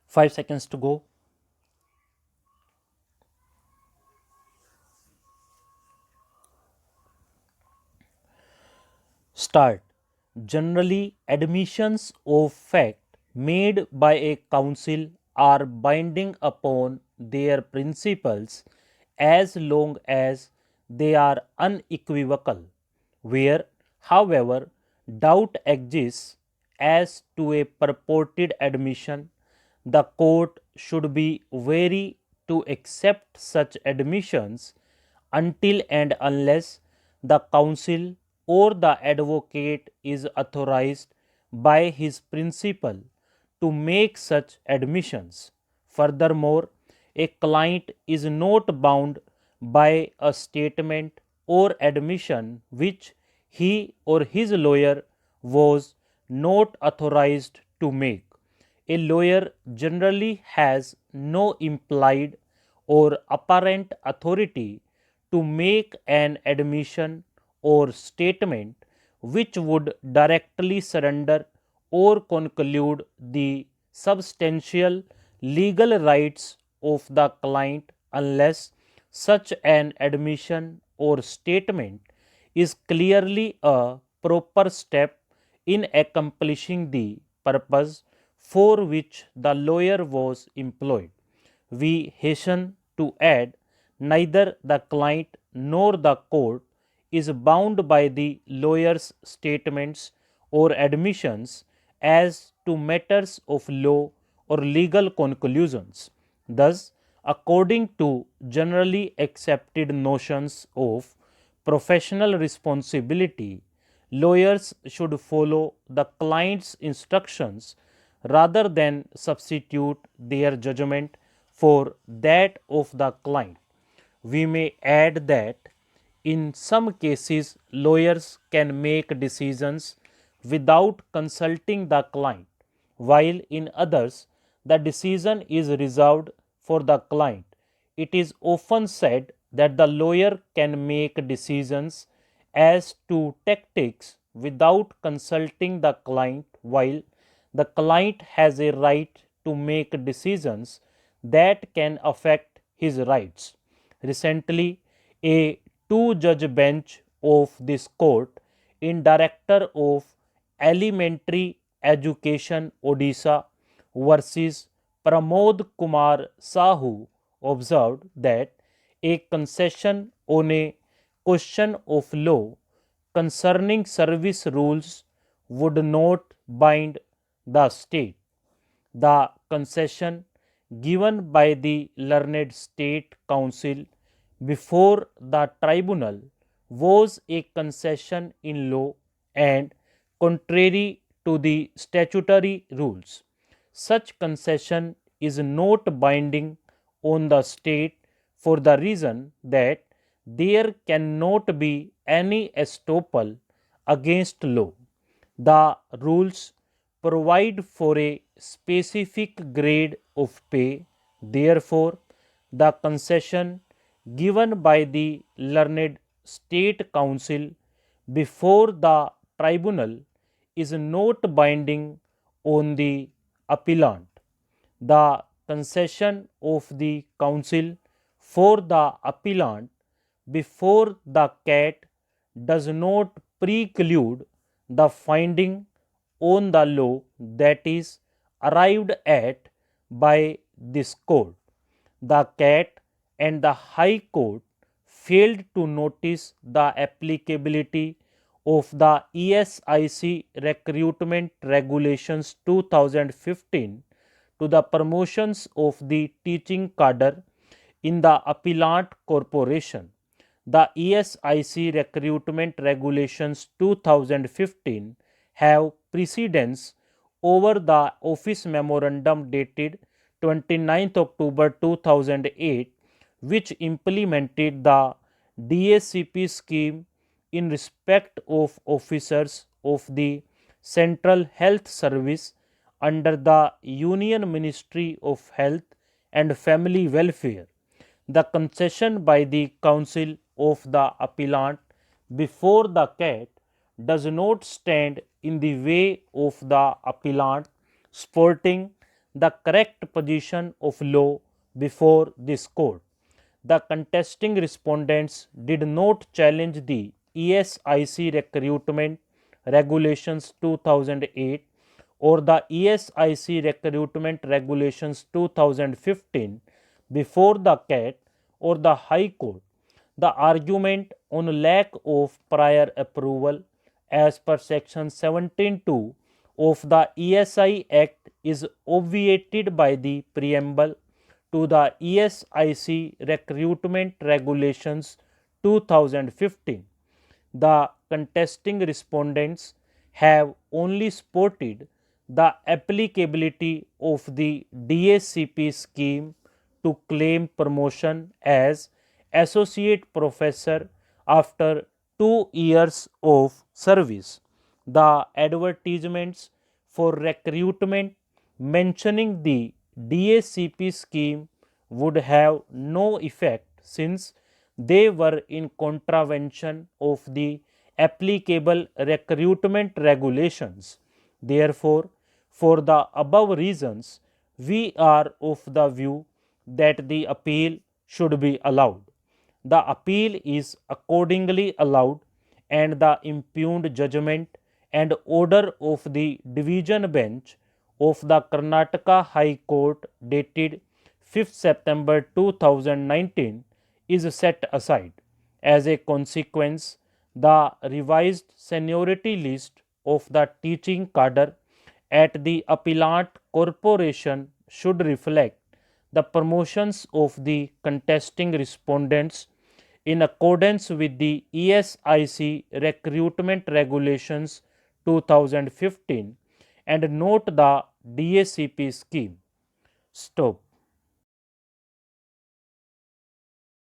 5 seconds to go. Start. Generally, admissions of fact made by a council are binding upon their principals as long as they are unequivocal. Where, however, doubt exists as to a purported admission, the court should be wary to accept such admissions until and unless the counsel or the advocate is authorized by his principal to make such admissions. Furthermore, a client is not bound by a statement or admission which he or his lawyer was not authorized to make. A lawyer generally has no implied or apparent authority to make an admission or statement which would directly surrender or conclude the substantial legal rights of the client unless such an admission or statement is clearly a proper step in accomplishing the purpose for which the lawyer was employed. We hasten to add neither the client nor the court is bound by the lawyer's statements or admissions as to matters of law or legal conclusions. Thus, according to generally accepted notions of professional responsibility, lawyers should follow the client's instructions rather than substitute their judgment for that of the client. We may add that in some cases, lawyers can make decisions without consulting the client, while in others, the decision is reserved for the client. It is often said that the lawyer can make decisions as to tactics without consulting the client, while the client has a right to make decisions that can affect his rights. Recently, a two-judge bench of this court in Director of Elementary Education Odisha versus Pramod Kumar Sahu observed that a concession on a question of law concerning service rules would not bind the state. The concession given by the learned state council before the tribunal was a concession in law and contrary to the statutory rules. Such concession is not binding on the state for the reason that there cannot be any estoppel against law. The rules provide for a specific grade of pay. Therefore, the concession given by the learned state council before the tribunal is not binding on the appellant. The concession of the council for the appellant before the cat does not preclude the finding on the law that is arrived at by this court. The cat and the High Court failed to notice the applicability of the ESIC Recruitment Regulations 2015 to the promotions of the teaching cadre in the appellant corporation. The ESIC Recruitment Regulations 2015 have precedence over the Office Memorandum dated 29th October 2008, which implemented the DACP scheme in respect of officers of the Central Health Service under the Union Ministry of Health and Family Welfare. The concession by the council of the appellant before the cat does not stand in the way of the appellant sporting the correct position of law before this court. The contesting respondents did not challenge the ESIC Recruitment Regulations 2008 or the ESIC Recruitment Regulations 2015 before the CAT or the High Court. The argument on lack of prior approval as per section 17(2) of the ESI Act is obviated by the preamble to the ESIC Recruitment Regulations 2015. The contesting respondents have only supported the applicability of the DACP scheme to claim promotion as associate professor after 2 years of service. The advertisements for recruitment mentioning the DACP scheme would have no effect since they were in contravention of the applicable recruitment regulations. Therefore, for the above reasons, we are of the view that the appeal should be allowed. The appeal is accordingly allowed, and the impugned judgment and order of the division bench of the Karnataka High Court dated 5th September 2019 is set aside. As a consequence, the revised seniority list of the teaching cadre at the appellant corporation should reflect the promotions of the contesting respondents in accordance with the ESIC Recruitment Regulations 2015 and note the DACP scheme. Stop.